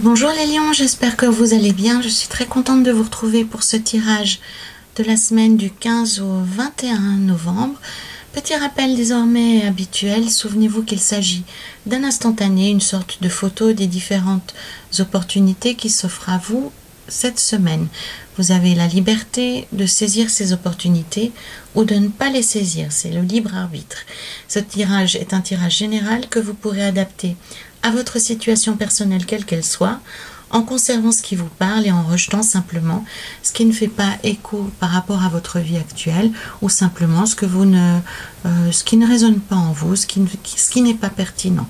Bonjour les lions, j'espère que vous allez bien. Je suis très contente de vous retrouver pour ce tirage de la semaine du 15 au 21 novembre. Petit rappel désormais habituel, souvenez-vous qu'il s'agit d'un instantané, une sorte de photo des différentes opportunités qui s'offrent à vous cette semaine. Vous avez la liberté de saisir ces opportunités ou de ne pas les saisir, c'est le libre arbitre. Ce tirage est un tirage général que vous pourrez adapter à votre situation personnelle quelle qu'elle soit, en conservant ce qui vous parle et en rejetant simplement ce qui ne fait pas écho par rapport à votre vie actuelle ou simplement ce qui ne résonne pas en vous, ce qui n'est pas pertinent.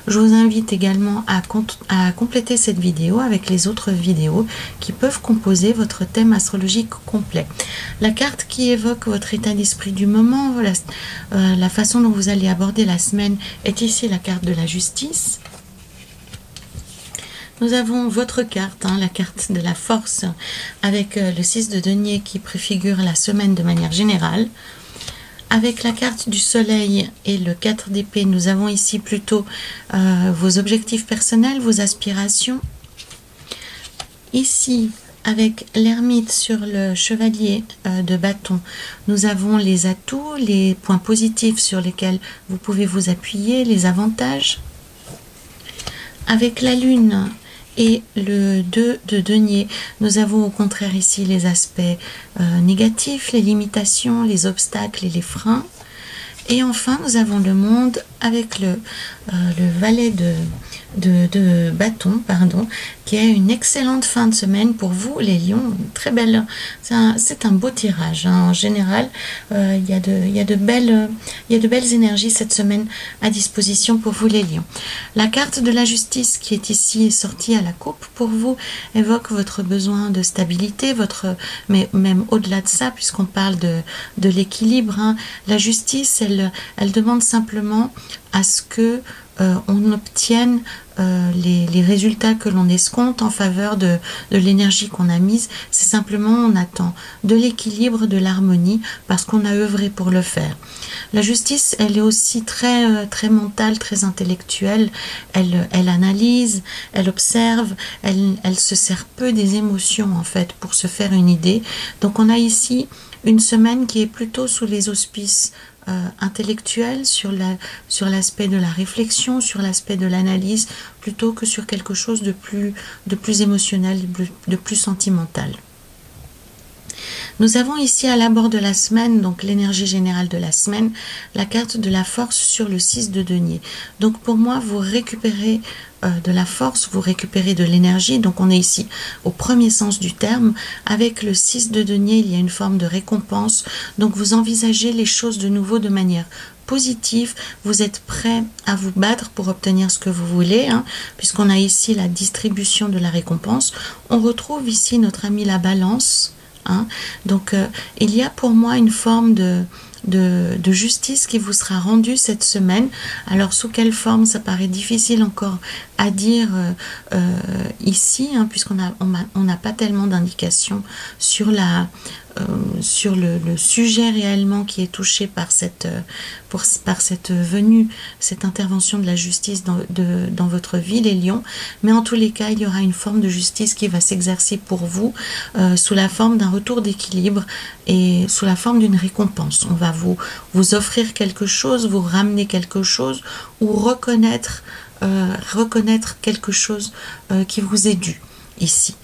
Je vous invite également à compléter cette vidéo avec les autres vidéos qui peuvent composer votre thème astrologique complet. La carte qui évoque votre état d'esprit du moment, la façon dont vous allez aborder la semaine est ici la carte de la justice. Nous avons votre carte, la carte de la force, avec le 6 de denier qui préfigure la semaine de manière générale. Avec la carte du soleil et le 4 d'épée, nous avons ici plutôt vos objectifs personnels, vos aspirations. Ici, avec l'ermite sur le chevalier de bâton, nous avons les atouts, les points positifs sur lesquels vous pouvez vous appuyer, les avantages. Avec la lune et le 2 de denier, nous avons au contraire ici les aspects négatifs, les limitations, les obstacles et les freins. Et enfin, nous avons le monde avec le valet de bâton, qui est une excellente fin de semaine pour vous, les lions. Très belle, c'est un beau tirage. En général, il y a de belles énergies cette semaine à disposition pour vous, les lions. La carte de la justice qui est ici sortie à la coupe pour vous évoque votre besoin de stabilité, mais même au-delà de ça, puisqu'on parle de l'équilibre. La justice, elle demande simplement à ce que on obtienne les résultats que l'on escompte en faveur de l'énergie qu'on a mise. C'est simplement, on attend de l'équilibre, de l'harmonie, parce qu'on a œuvré pour le faire. La justice, elle est aussi très mentale, très intellectuelle. Elle analyse, elle observe, elle se sert peu des émotions en fait pour se faire une idée. Donc on a ici une semaine qui est plutôt sous les auspices intellectuel, sur l'aspect de la réflexion, sur l'aspect de l'analyse, plutôt que sur quelque chose de plus émotionnel, de plus sentimental. Nous avons ici à l'abord de la semaine, donc l'énergie générale de la semaine, la carte de la force sur le 6 de denier. Donc pour moi, vous récupérez de la force, vous récupérez de l'énergie. Donc on est ici au premier sens du terme. Avec le 6 de denier, il y a une forme de récompense. Donc vous envisagez les choses de nouveau de manière positive. Vous êtes prêt à vous battre pour obtenir ce que vous voulez, puisqu'on a ici la distribution de la récompense. On retrouve ici notre ami la balance. Donc il y a pour moi une forme de justice qui vous sera rendue cette semaine. Alors sous quelle forme, ça paraît difficile encore à dire ici, puisqu'on n'a pas tellement d'indications sur le sujet réellement qui est touché par cette venue, cette intervention de la justice dans votre vie, les lions. Mais en tous les cas, il y aura une forme de justice qui va s'exercer pour vous sous la forme d'un retour d'équilibre et sous la forme d'une récompense. On va vous offrir quelque chose, vous ramener quelque chose ou reconnaître quelque chose qui vous est dû. Ici,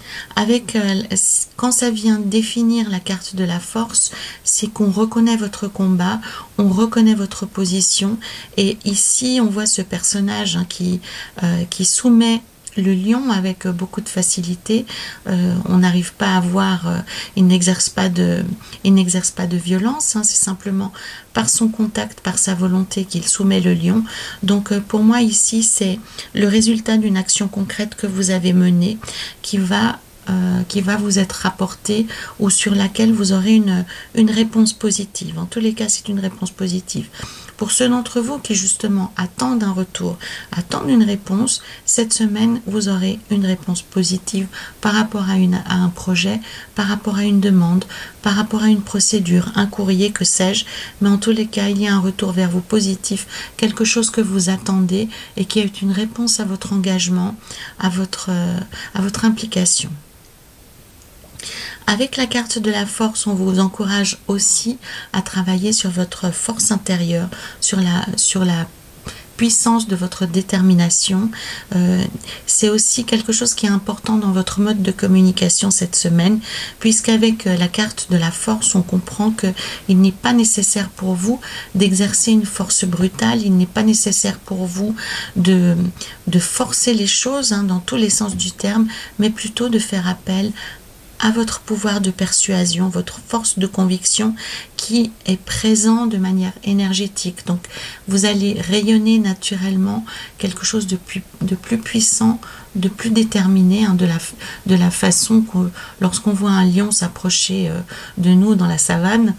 quand ça vient définir la carte de la force, c'est qu'on reconnaît votre combat, on reconnaît votre position, et ici on voit ce personnage qui soumet le lion avec beaucoup de facilité. On n'arrive pas à voir, il n'exerce pas de violence, c'est simplement par son contact, par sa volonté qu'il soumet le lion. Donc pour moi ici, c'est le résultat d'une action concrète que vous avez menée qui va vous être rapportée ou sur laquelle vous aurez une réponse positive. En tous les cas, c'est une réponse positive. Pour ceux d'entre vous qui justement attendent un retour, attendent une réponse, cette semaine, vous aurez une réponse positive par rapport à un projet, par rapport à une demande, par rapport à une procédure, un courrier, que sais-je. Mais en tous les cas, il y a un retour vers vous positif, quelque chose que vous attendez et qui est une réponse à votre engagement, à votre implication. Avec la carte de la force, on vous encourage aussi à travailler sur votre force intérieure, sur la puissance de votre détermination. C'est aussi quelque chose qui est important dans votre mode de communication cette semaine, puisqu'avec la carte de la force, on comprend qu'il n'est pas nécessaire pour vous d'exercer une force brutale, il n'est pas nécessaire pour vous de forcer les choses dans tous les sens du terme, mais plutôt de faire appel à votre pouvoir de persuasion, votre force de conviction qui est présent de manière énergétique. Donc, vous allez rayonner naturellement quelque chose de plus puissant, de plus déterminé, de la façon que lorsqu'on voit un lion s'approcher de nous dans la savane,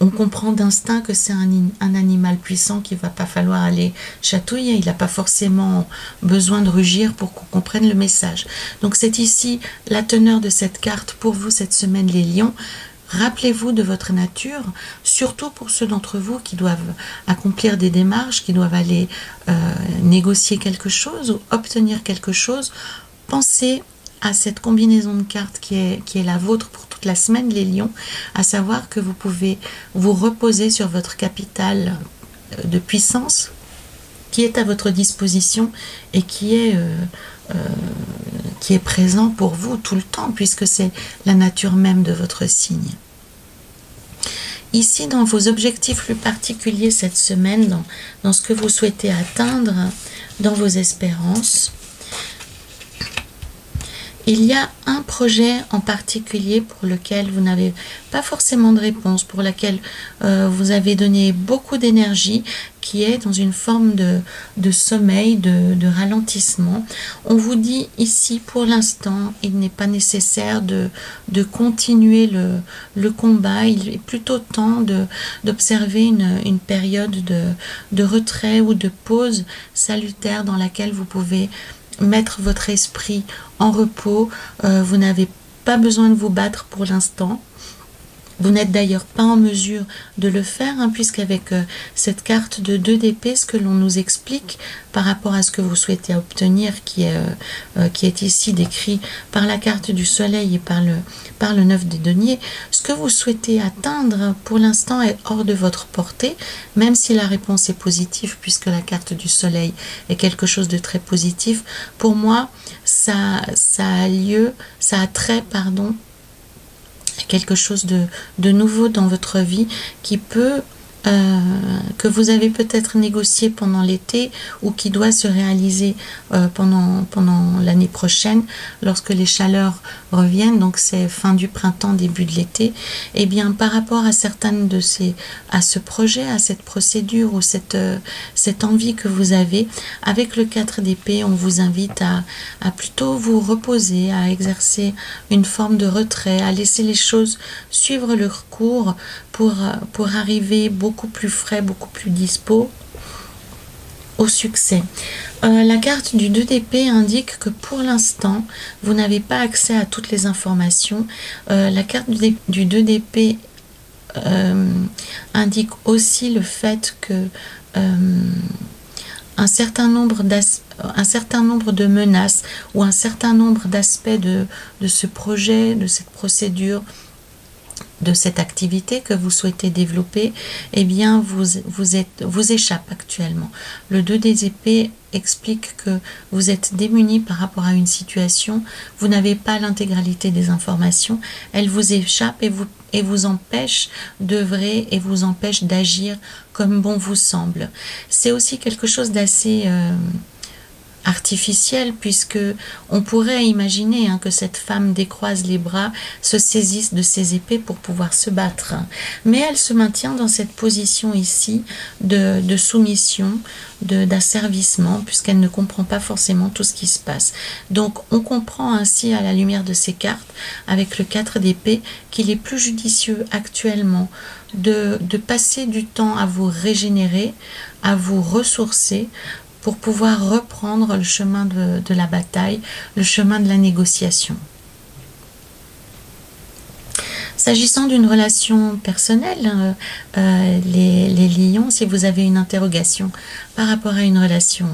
on comprend d'instinct que c'est un animal puissant qu'il ne va pas falloir aller chatouiller. Il n'a pas forcément besoin de rugir pour qu'on comprenne le message. Donc c'est ici la teneur de cette carte pour vous cette semaine, les lions. Rappelez-vous de votre nature, surtout pour ceux d'entre vous qui doivent accomplir des démarches, qui doivent aller négocier quelque chose ou obtenir quelque chose. Pensez à cette combinaison de cartes qui est la vôtre pour toute la semaine, les lions, à savoir que vous pouvez vous reposer sur votre capital de puissance qui est à votre disposition et qui est présent pour vous tout le temps, puisque c'est la nature même de votre signe. Ici, dans vos objectifs plus particuliers cette semaine, dans ce que vous souhaitez atteindre, dans vos espérances, il y a un projet en particulier pour lequel vous n'avez pas forcément de réponse, pour lequel vous avez donné beaucoup d'énergie, qui est dans une forme de sommeil, de ralentissement. On vous dit ici, pour l'instant, il n'est pas nécessaire de continuer le combat. Il est plutôt temps d'observer une période de retrait ou de pause salutaire dans laquelle vous pouvez mettre votre esprit en repos. Vous n'avez pas besoin de vous battre pour l'instant. Vous n'êtes d'ailleurs pas en mesure de le faire, puisqu'avec cette carte de 2 d'épée, ce que l'on nous explique par rapport à ce que vous souhaitez obtenir, qui est ici décrit par la carte du soleil et par le 9 des deniers, ce que vous souhaitez atteindre pour l'instant est hors de votre portée, même si la réponse est positive, puisque la carte du soleil est quelque chose de très positif. Pour moi, ça a trait, quelque chose de nouveau dans votre vie qui peut, que vous avez peut-être négocié pendant l'été ou qui doit se réaliser pendant l'année prochaine lorsque les chaleurs reviennent, donc c'est fin du printemps, début de l'été. Et bien par rapport à certaines à ce projet, à cette procédure ou cette envie que vous avez, avec le 4 d'épée, on vous invite à plutôt vous reposer, à exercer une forme de retrait, à laisser les choses suivre leur cours pour arriver beaucoup plus frais, beaucoup plus dispo au succès. La carte du 2 d'épée indique que pour l'instant, vous n'avez pas accès à toutes les informations. La carte du 2 d'épée indique aussi le fait que un certain nombre de menaces ou un certain nombre d'aspects de ce projet, de cette procédure, de cette activité que vous souhaitez développer, eh bien vous échappe actuellement. Le 2 des épées explique que vous êtes démuni par rapport à une situation, vous n'avez pas l'intégralité des informations, elle vous échappe et vous empêche d'œuvrer et vous empêche d'agir comme bon vous semble. C'est aussi quelque chose d'assez artificielle, puisque on pourrait imaginer que cette femme décroise les bras, se saisisse de ses épées pour pouvoir se battre. Mais elle se maintient dans cette position ici de soumission, d'asservissement, puisqu'elle ne comprend pas forcément tout ce qui se passe. Donc on comprend ainsi à la lumière de ces cartes, avec le 4 d'épée, qu'il est plus judicieux actuellement de passer du temps à vous régénérer, à vous ressourcer, pour pouvoir reprendre le chemin de la bataille, le chemin de la négociation. S'agissant d'une relation personnelle, les lions, si vous avez une interrogation par rapport à une relation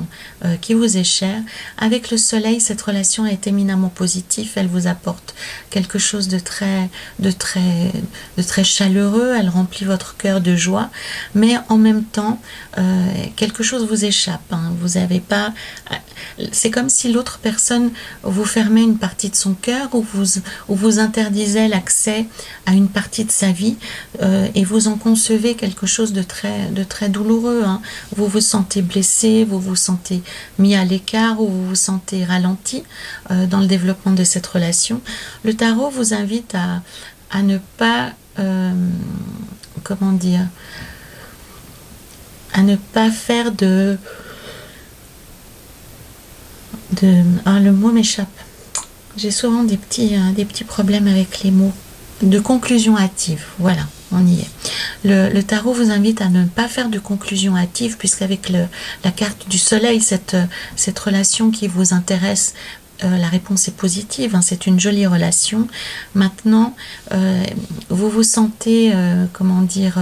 qui vous est chère, avec le soleil, cette relation est éminemment positive, elle vous apporte quelque chose de très chaleureux, elle remplit votre cœur de joie, mais en même temps, quelque chose vous échappe, vous n'avez pas... C'est comme si l'autre personne vous fermait une partie de son cœur, ou vous interdisait l'accès à une partie de sa vie, et vous en concevez quelque chose de très douloureux. Vous vous sentez blessé, vous vous sentez mis à l'écart, ou vous vous sentez ralenti dans le développement de cette relation. Le tarot vous invite à ne pas, comment dire, à ne pas faire le mot m'échappe. J'ai souvent des petits problèmes avec les mots. De conclusion hâtive, voilà, on y est. Le tarot vous invite à ne pas faire de conclusion hâtive, puisqu'avec la carte du soleil, cette relation qui vous intéresse, la réponse est positive, c'est une jolie relation. Maintenant, vous vous sentez, comment dire...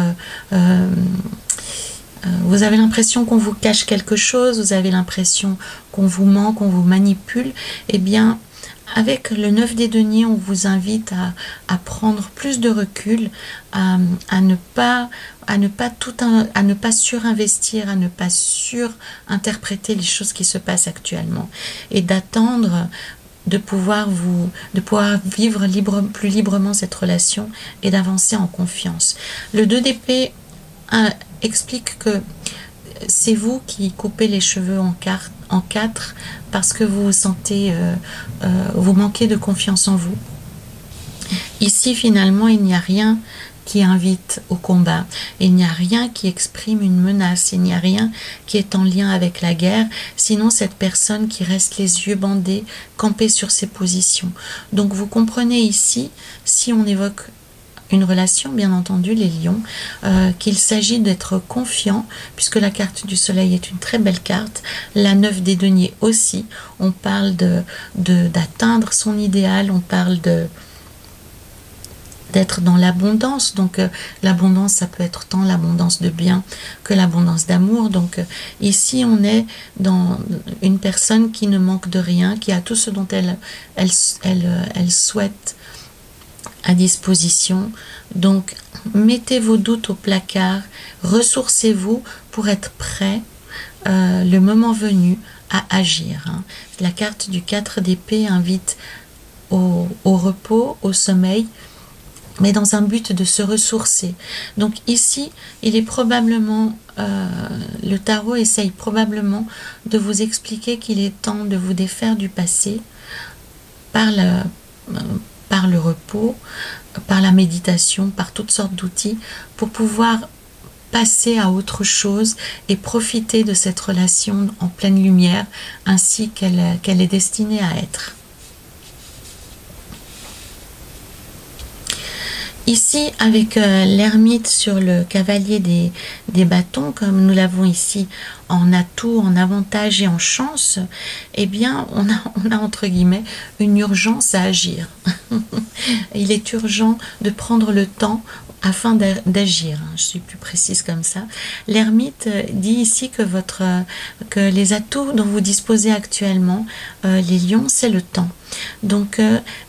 vous avez l'impression qu'on vous cache quelque chose, vous avez l'impression qu'on vous ment, qu'on vous manipule. Eh bien, avec le 9 des deniers, on vous invite à prendre plus de recul, à ne pas surinvestir, à ne pas surinterpréter les choses qui se passent actuellement, et d'attendre de pouvoir vivre plus librement cette relation et d'avancer en confiance. Le 2 d'épée explique que c'est vous qui coupez les cheveux en 4 parce que vous vous sentez, vous manquez de confiance en vous. Ici, finalement, il n'y a rien qui invite au combat, il n'y a rien qui exprime une menace, il n'y a rien qui est en lien avec la guerre, sinon cette personne qui reste les yeux bandés, campée sur ses positions. Donc vous comprenez ici, si on évoque une relation, bien entendu, les lions, qu'il s'agit d'être confiant, puisque la carte du soleil est une très belle carte, la 9 des deniers aussi, on parle d'atteindre son idéal, on parle d'être dans l'abondance. Donc l'abondance, ça peut être tant l'abondance de biens que l'abondance d'amour. Donc ici on est dans une personne qui ne manque de rien, qui a tout ce dont elle souhaite à disposition. Donc mettez vos doutes au placard, ressourcez-vous pour être prêt le moment venu à agir. La carte du 4 d'épée invite au repos, au sommeil, mais dans un but de se ressourcer. Donc ici, il est probablement, le tarot essaye probablement de vous expliquer qu'il est temps de vous défaire du passé par le repos, par la méditation, par toutes sortes d'outils, pour pouvoir passer à autre chose et profiter de cette relation en pleine lumière, ainsi qu'elle est destinée à être. Ici, avec l'ermite sur le cavalier des bâtons, comme nous l'avons ici en atout, en avantage et en chance, eh bien, on a entre guillemets une urgence à agir. Il est urgent de prendre le temps afin d'agir. Je suis plus précise comme ça. L'ermite dit ici que les atouts dont vous disposez actuellement, les lions, c'est le temps. Donc,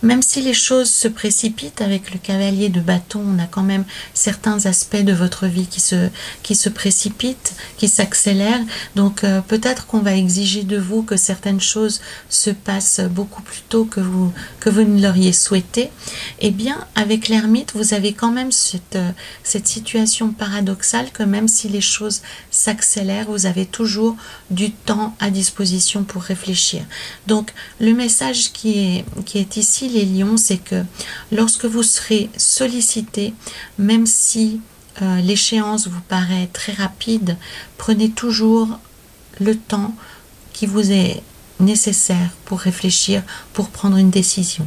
même si les choses se précipitent avec le cavalier de bâton, on a quand même certains aspects de votre vie qui se précipitent, qui s'accélèrent. Donc, peut-être qu'on va exiger de vous que certaines choses se passent beaucoup plus tôt que vous ne l'auriez souhaité. Eh bien, avec l'ermite, vous avez quand même cette situation paradoxale que même si les choses s'accélèrent, vous avez toujours du temps à disposition pour réfléchir. Donc, le message qui est ici, les lions, c'est que lorsque vous serez sollicité, même si l'échéance vous paraît très rapide, prenez toujours le temps qui vous est nécessaire pour réfléchir, pour prendre une décision.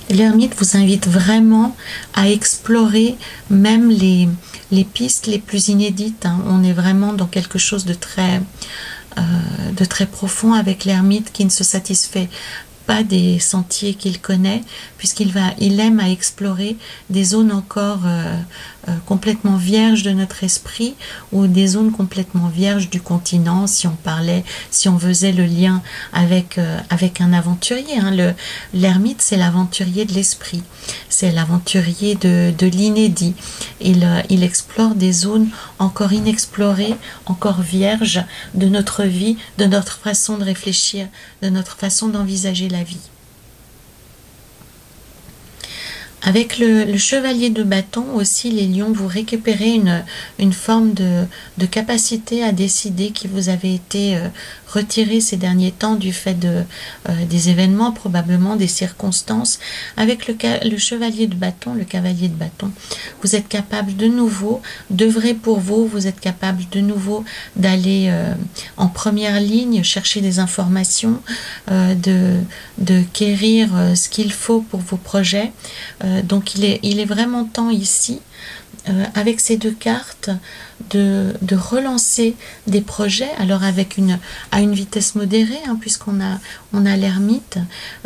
L'ermite vous invite vraiment à explorer même les pistes les plus inédites. Hein. On est vraiment dans quelque chose de très profond avec l'ermite qui ne se satisfait pas des sentiers qu'il connaît, il aime à explorer des zones encore complètement vierges de notre esprit, ou des zones complètement vierges du continent, si on faisait le lien avec un aventurier. Hein. L'ermite, c'est l'aventurier de l'esprit, c'est l'aventurier de l'inédit. Il explore des zones encore inexplorées, encore vierges de notre vie, de notre façon de réfléchir, de notre façon d'envisager la vie. Avec le chevalier de bâton aussi, les lions, vous récupérez une forme de capacité à décider qui vous avait été retirée ces derniers temps du fait des événements, probablement des circonstances. Avec le chevalier de bâton, le cavalier de bâton, vous êtes capable de nouveau d'œuvrer pour vous êtes capable de nouveau d'aller en première ligne, chercher des informations, de quérir ce qu'il faut pour vos projets. Donc il est vraiment temps ici, avec ces deux cartes, de relancer des projets, alors à une vitesse modérée, hein, puisqu'on a l'ermite,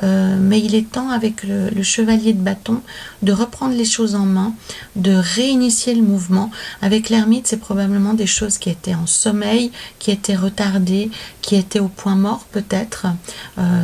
mais il est temps avec le chevalier de bâton de reprendre les choses en main, de réinitier le mouvement. Avec l'ermite, c'est probablement des choses qui étaient en sommeil, qui étaient retardées, qui étaient au point mort peut-être,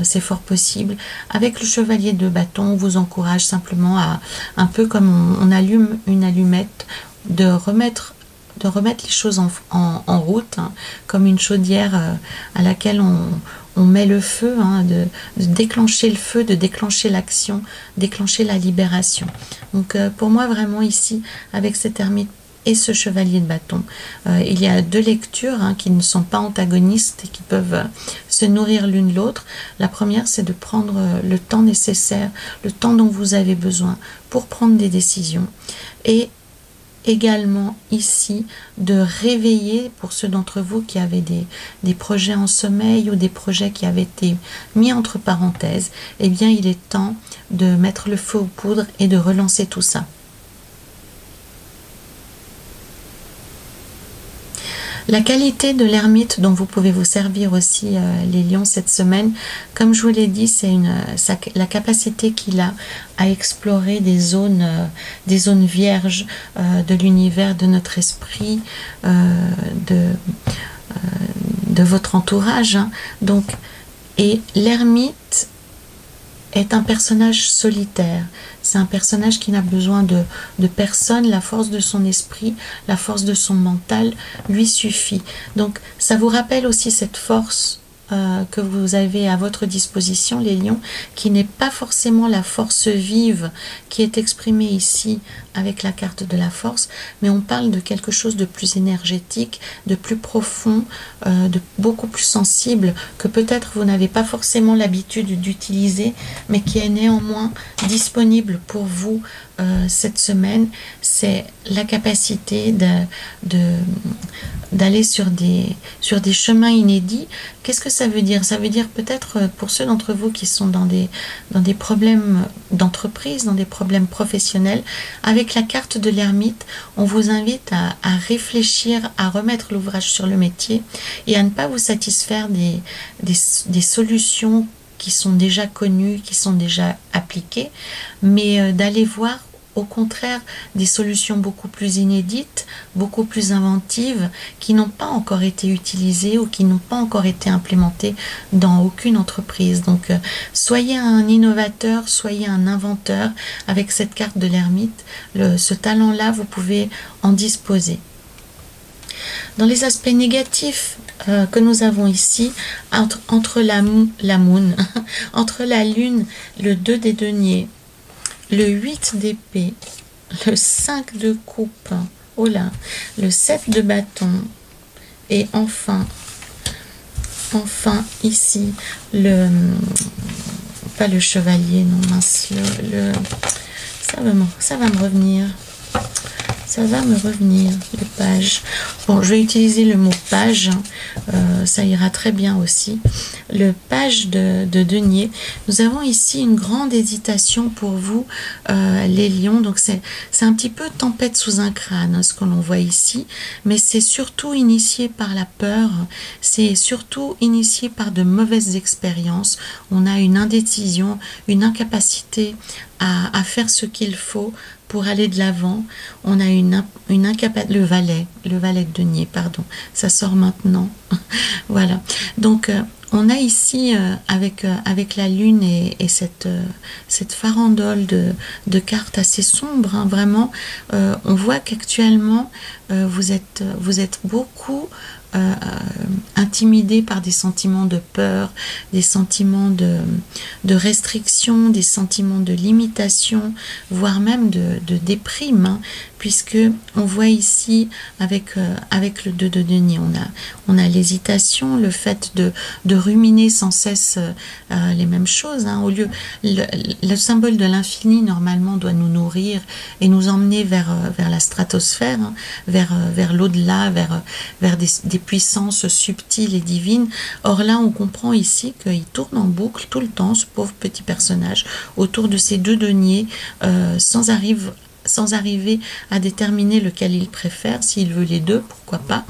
c'est fort possible. Avec le chevalier de bâton, on vous encourage simplement à, un peu comme on allume une allumette, de remettre les choses en route, hein, comme une chaudière à laquelle on met le feu, hein, de déclencher le feu, de déclencher l'action, déclencher la libération. Donc pour moi vraiment ici, avec cet ermite et ce chevalier de bâton, il y a deux lectures, hein, qui ne sont pas antagonistes et qui peuvent se nourrir l'une l'autre. La première, c'est de prendre le temps nécessaire, le temps dont vous avez besoin pour prendre des décisions, et également ici de réveiller, pour ceux d'entre vous qui avaient des projets en sommeil ou des projets qui avaient été mis entre parenthèses, eh bien il est temps de mettre le feu aux poudres et de relancer tout ça. La qualité de l'ermite dont vous pouvez vous servir aussi, les lions, cette semaine, comme je vous l'ai dit, c'est la capacité qu'il a à explorer des zones vierges de l'univers, de notre esprit, de votre entourage. Hein. Donc, et l'ermite est un personnage solitaire. C'est un personnage qui n'a besoin de personne. La force de son esprit, la force de son mental lui suffit. Donc ça vous rappelle aussi cette force que vous avez à votre disposition, les lions, qui n'est pas forcément la force vive qui est exprimée ici avec la carte de la force, mais on parle de quelque chose de plus énergétique, de plus profond, de beaucoup plus sensible, que peut-être vous n'avez pas forcément l'habitude d'utiliser, mais qui est néanmoins disponible pour vous cette semaine. C'est la capacité d'aller sur des chemins inédits. Qu'est-ce que ça veut dire? Ça veut dire peut-être pour ceux d'entre vous qui sont dans des problèmes d'entreprise, dans des problèmes professionnels, avec la carte de l'ermite, on vous invite à réfléchir, à remettre l'ouvrage sur le métier et à ne pas vous satisfaire des solutions qui sont déjà connues, qui sont déjà appliquées, mais d'aller voir au contraire des solutions beaucoup plus inédites, beaucoup plus inventives, qui n'ont pas encore été utilisées ou qui n'ont pas encore été implémentées dans aucune entreprise. Donc soyez un innovateur, soyez un inventeur avec cette carte de l'ermite. Ce talent-là, vous pouvez en disposer. Dans les aspects négatifs que nous avons ici, entre la moon, entre la lune, le 2 des deniers, le 8 d'épée, le 5 de coupe, oh là, le 7 de bâton, et enfin ici, pas le chevalier, non mince, ça va me revenir. Ça va me revenir, le page. Bon, je vais utiliser le mot page, ça ira très bien aussi. Le page de denier. Nous avons ici une grande hésitation pour vous, les lions. Donc c'est un petit peu tempête sous un crâne, hein, ce que l'on voit ici. Mais c'est surtout initié par la peur. C'est surtout initié par de mauvaises expériences. On a une indécision, une incapacité à faire ce qu'il faut pour aller de l'avant. On a une incapacité, le valet de denier, pardon, ça sort maintenant. Voilà, donc on a ici avec la lune et cette farandole de cartes assez sombres, hein, vraiment, on voit qu'actuellement vous êtes beaucoup intimidé par des sentiments de peur, des sentiments de restriction, des sentiments de limitation, voire même de déprime, hein, puisque on voit ici avec le 2 de denier, on a l'hésitation, le fait de ruminer sans cesse les mêmes choses, hein, au lieu le symbole de l'infini normalement doit nous nourrir et nous emmener vers la stratosphère, hein, vers l'au-delà, vers des puissances subtiles et divines. Or là on comprend ici qu'il tourne en boucle tout le temps, ce pauvre petit personnage, autour de ces 2 deniers, sans arriver à déterminer lequel il préfère. S'il veut les deux, pourquoi pas,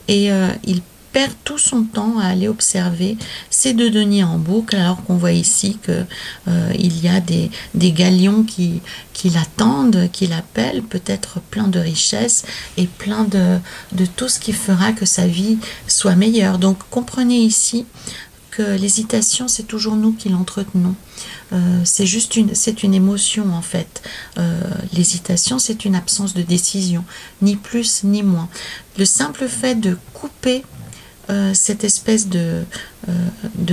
et il perd tout son temps à aller observer ces 2 deniers en boucle, alors qu'on voit ici que il y a des galions qui l'attendent, qui l'appellent, peut-être plein de richesses et plein de tout ce qui fera que sa vie soit meilleure. Donc comprenez ici que l'hésitation, c'est toujours nous qui l'entretenons. C'est juste une émotion en fait. L'hésitation, c'est une absence de décision, ni plus ni moins. Le simple fait de couper cette espèce de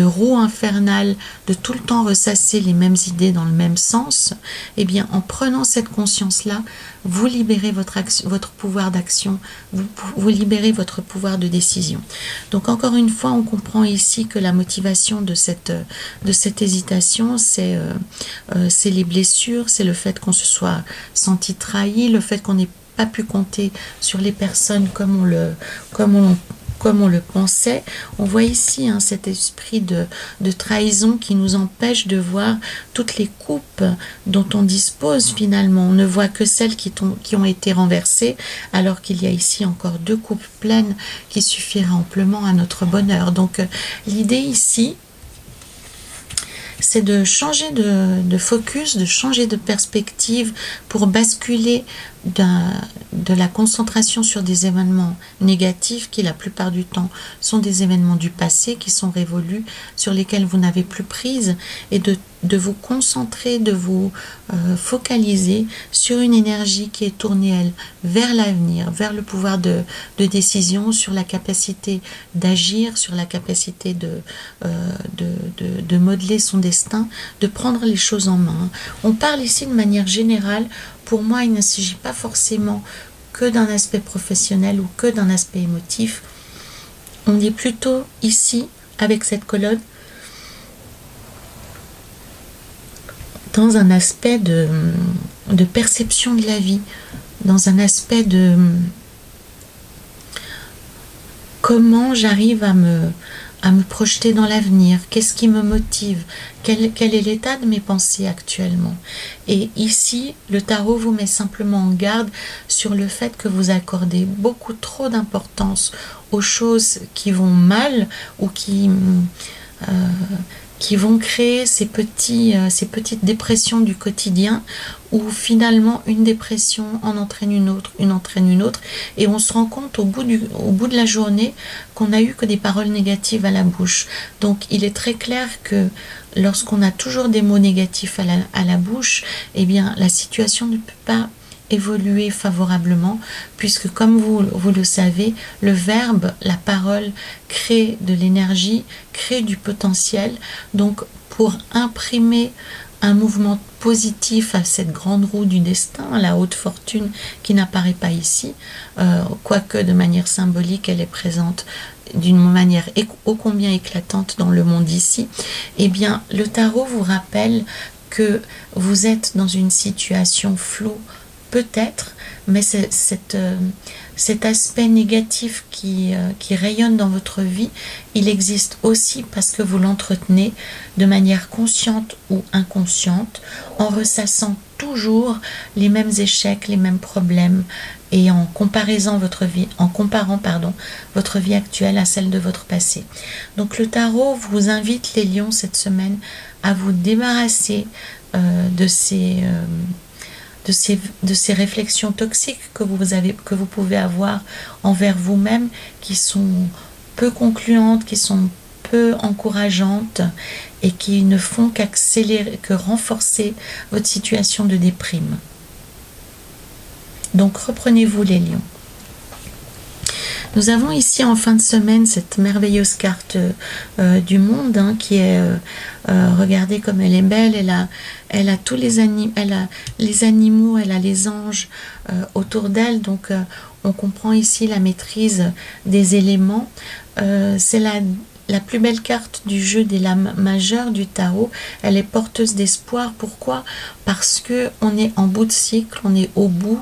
roue infernale, de tout le temps ressasser les mêmes idées dans le même sens, eh bien en prenant cette conscience-là, vous libérez votre pouvoir d'action, vous libérez votre pouvoir de décision. Donc encore une fois, on comprend ici que la motivation de cette hésitation, c'est les blessures, c'est le fait qu'on se soit senti trahi, le fait qu'on n'ait pas pu compter sur les personnes comme on le pensait. On voit ici, hein, cet esprit de trahison qui nous empêche de voir toutes les coupes dont on dispose finalement. On ne voit que celles qui ont été renversées, alors qu'il y a ici encore 2 coupes pleines qui suffiraient amplement à notre bonheur. Donc l'idée ici, c'est de changer de focus, de changer de perspective pour basculer de la concentration sur des événements négatifs qui la plupart du temps sont des événements du passé qui sont révolus, sur lesquels vous n'avez plus prise, et de vous concentrer, de vous focaliser sur une énergie qui est tournée, elle, vers l'avenir, vers le pouvoir de décision, sur la capacité d'agir, sur la capacité de modeler son destin, de prendre les choses en main. On parle ici de manière générale. Pour moi, il ne s'agit pas forcément que d'un aspect professionnel ou que d'un aspect émotif. On est plutôt ici, avec cette colonne, dans un aspect de perception de la vie, dans un aspect de comment j'arrive à me projeter dans l'avenir, qu'est-ce qui me motive, quel est l'état de mes pensées actuellement. Et ici, le tarot vous met simplement en garde sur le fait que vous accordez beaucoup trop d'importance aux choses qui vont mal ou qui qui vont créer ces petites dépressions du quotidien où finalement une dépression en entraîne une autre, et on se rend compte au bout de la journée qu'on n'a eu que des paroles négatives à la bouche. Donc il est très clair que lorsqu'on a toujours des mots négatifs à la bouche, eh bien la situation ne peut pas évoluer favorablement, puisque comme vous le savez, le verbe, la parole crée de l'énergie, crée du potentiel. Donc pour imprimer un mouvement positif à cette grande roue du destin, à la haute fortune qui n'apparaît pas ici, quoique de manière symbolique elle est présente d'une manière ô combien éclatante dans le monde ici, eh bien le tarot vous rappelle que vous êtes dans une situation floue, peut-être, mais cet aspect négatif qui rayonne dans votre vie, il existe aussi parce que vous l'entretenez de manière consciente ou inconsciente, en ressassant toujours les mêmes échecs, les mêmes problèmes, et en comparant votre vie actuelle à celle de votre passé. Donc le tarot vous invite, les lions, cette semaine, à vous débarrasser de ces réflexions toxiques que vous pouvez avoir envers vous-même, qui sont peu concluantes, qui sont peu encourageantes et qui ne font que renforcer votre situation de déprime. Donc reprenez-vous, les lions. Nous avons ici en fin de semaine cette merveilleuse carte du monde, hein, qui est, regardez comme elle est belle, elle a tous les animaux, elle a les animaux, elle a les anges autour d'elle, donc on comprend ici la maîtrise des éléments. C'est la plus belle carte du jeu des lames majeures du tarot. Elle est porteuse d'espoir. Pourquoi? Parce que on est en bout de cycle, on est au bout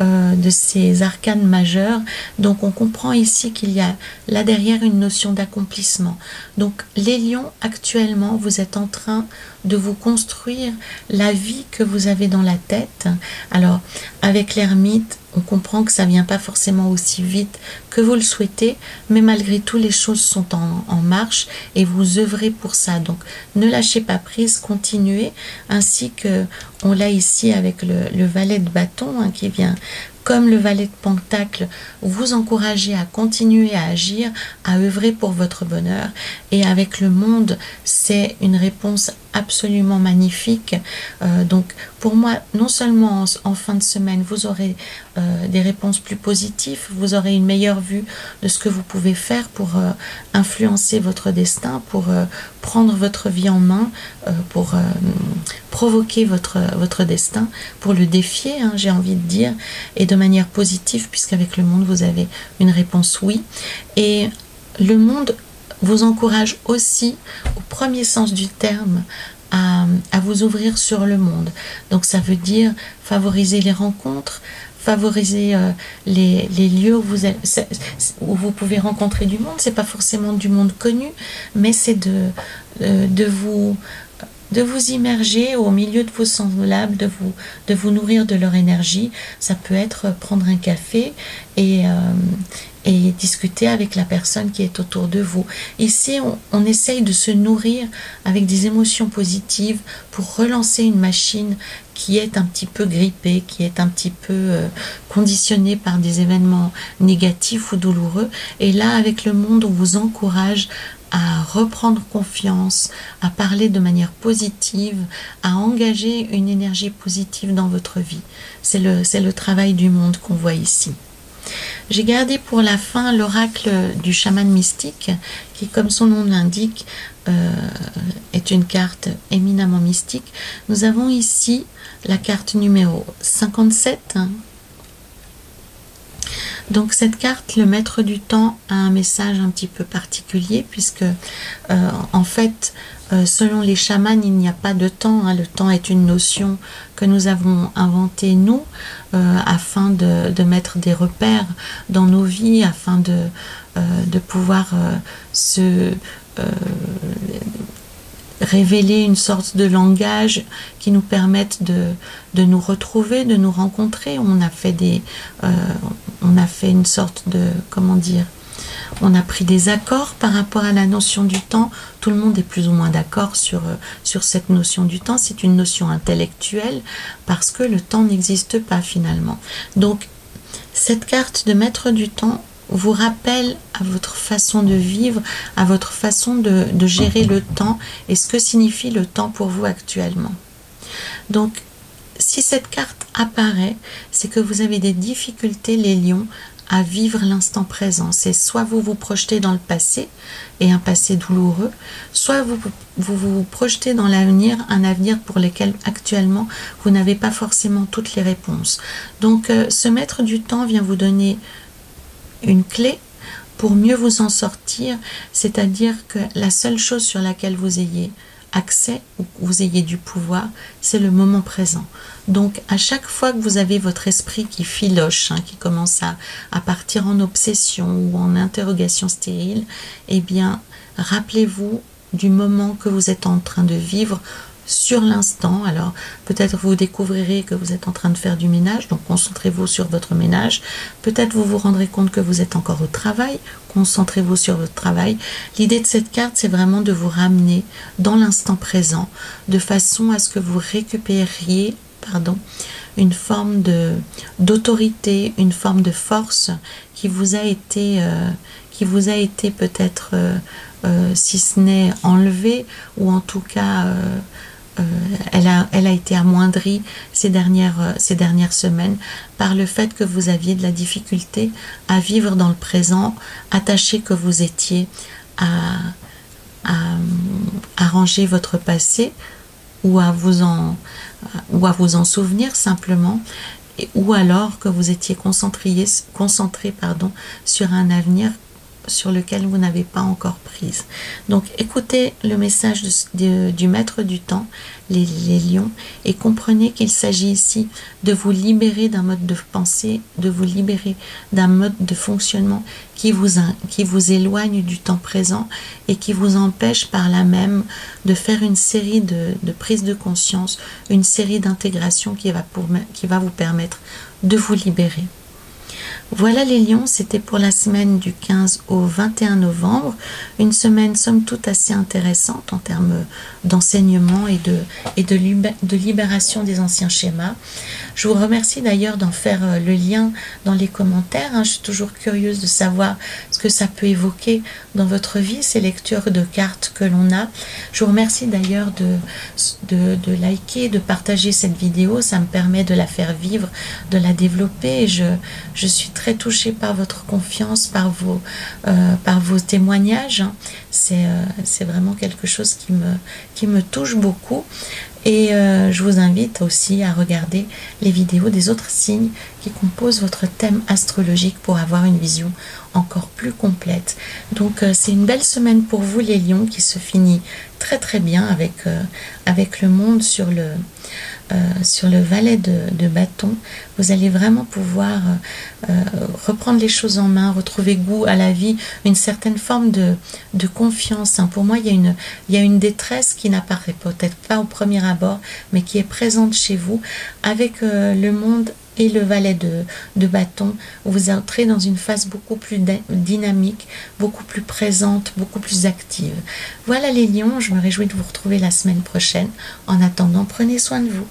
de ces arcanes majeures. Donc on comprend ici qu'il y a là derrière une notion d'accomplissement. Donc les lions, actuellement, vous êtes en train de vous construire la vie que vous avez dans la tête. Alors avec l'ermite, on comprend que ça vient pas forcément aussi vite que vous le souhaitez, mais malgré tout les choses sont en marche et vous œuvrez pour ça. Donc ne lâchez pas prise, continuez, ainsi que on l'a ici avec le valet de bâton, hein, qui vient comme le valet de pentacle vous encourager à continuer à agir, à œuvrer pour votre bonheur. Et avec le monde, c'est une réponse absolument magnifique. Donc pour moi, non seulement en fin de semaine, vous aurez des réponses plus positives, vous aurez une meilleure vue de ce que vous pouvez faire pour influencer votre destin, pour prendre votre vie en main, pour provoquer votre destin, pour le défier, hein, j'ai envie de dire, et de manière positive, puisqu'avec le monde, vous avez une réponse oui. Et le monde vous encourage aussi, au premier sens du terme, à vous ouvrir sur le monde. Donc ça veut dire favoriser les rencontres, favoriser les lieux où vous pouvez rencontrer du monde. C'est pas forcément du monde connu, mais c'est de vous immerger au milieu de vos semblables, de vous nourrir de leur énergie. Ça peut être prendre un café et discuter avec la personne qui est autour de vous. Ici, on essaye de se nourrir avec des émotions positives pour relancer une machine qui est un petit peu grippée, qui est un petit peu conditionnée par des événements négatifs ou douloureux. Et là, avec le monde, on vous encourage à reprendre confiance, à parler de manière positive, à engager une énergie positive dans votre vie. C'est le travail du monde qu'on voit ici. J'ai gardé pour la fin l'oracle du chaman mystique, qui, comme son nom l'indique, est une carte éminemment mystique. Nous avons ici la carte numéro 57. Donc cette carte, le maître du temps, a un message un petit peu particulier, puisque en fait, selon les chamans, il n'y a pas de temps, hein. Le temps est une notion que nous avons inventée, nous, afin de mettre des repères dans nos vies, afin de pouvoir révéler une sorte de langage qui nous permette de nous retrouver, de nous rencontrer. On a fait une sorte de, comment dire, On a pris des accords par rapport à la notion du temps. Tout le monde est plus ou moins d'accord sur cette notion du temps. C'est une notion intellectuelle parce que le temps n'existe pas finalement. Donc, cette carte de maître du temps vous rappelle à votre façon de vivre, à votre façon de gérer le temps et ce que signifie le temps pour vous actuellement. Donc, si cette carte apparaît, c'est que vous avez des difficultés, les lions, à vivre l'instant présent. C'est soit vous vous projetez dans le passé, et un passé douloureux, soit vous projetez dans l'avenir, un avenir pour lequel actuellement vous n'avez pas forcément toutes les réponses. Donc, ce maître du temps vient vous donner une clé pour mieux vous en sortir, c'est-à-dire que la seule chose sur laquelle vous ayez accès, ou que vous ayez du pouvoir, c'est le moment présent. Donc à chaque fois que vous avez votre esprit qui filoche, qui commence à partir en obsession ou en interrogation stérile, eh bien rappelez-vous du moment que vous êtes en train de vivre sur l'instant. Alors peut-être vous découvrirez que vous êtes en train de faire du ménage, donc concentrez-vous sur votre ménage. Peut-être vous vous rendrez compte que vous êtes encore au travail, concentrez-vous sur votre travail. L'idée de cette carte, c'est vraiment de vous ramener dans l'instant présent, de façon à ce que vous récupériez une forme d'autorité, une forme de force qui vous a été peut-être, si ce n'est enlevée, ou en tout cas elle a été amoindrie ces dernières semaines par le fait que vous aviez de la difficulté à vivre dans le présent, attaché que vous étiez à ranger votre passé, ou à vous en souvenir simplement, ou alors que vous étiez concentré sur un avenir sur lequel vous n'avez pas encore prise. Donc écoutez le message du maître du temps, les lions, et comprenez qu'il s'agit ici de vous libérer d'un mode de pensée, de vous libérer d'un mode de fonctionnement qui vous éloigne du temps présent et qui vous empêche par là même de faire une série de prises de conscience, une série d'intégrations qui va vous permettre de vous libérer. Voilà les lions, c'était pour la semaine du 15 au 21 novembre, une semaine somme toute assez intéressante en termes d'enseignement et de libération des anciens schémas. Je vous remercie d'ailleurs d'en faire le lien dans les commentaires, je suis toujours curieuse de savoir ce que ça peut évoquer dans votre vie, ces lectures de cartes que l'on a. Je vous remercie d'ailleurs de liker, de partager cette vidéo, ça me permet de la faire vivre, de la développer, et je suis très touchée par votre confiance, par vos témoignages. C'est vraiment quelque chose qui me touche beaucoup. Et je vous invite aussi à regarder les vidéos des autres signes qui composent votre thème astrologique pour avoir une vision encore plus complète. Donc c'est une belle semaine pour vous les lions, qui se finit très très bien avec le monde sur le valet de bâton. Vous allez vraiment pouvoir reprendre les choses en main, retrouver goût à la vie, une certaine forme de confiance. Pour moi, il y a une détresse qui n'apparaît peut-être pas au premier abord, mais qui est présente chez vous. Avec le monde et le valet de bâton, vous entrez dans une phase beaucoup plus dynamique, beaucoup plus présente, beaucoup plus active. Voilà les lions, je me réjouis de vous retrouver la semaine prochaine. En attendant, prenez soin de vous.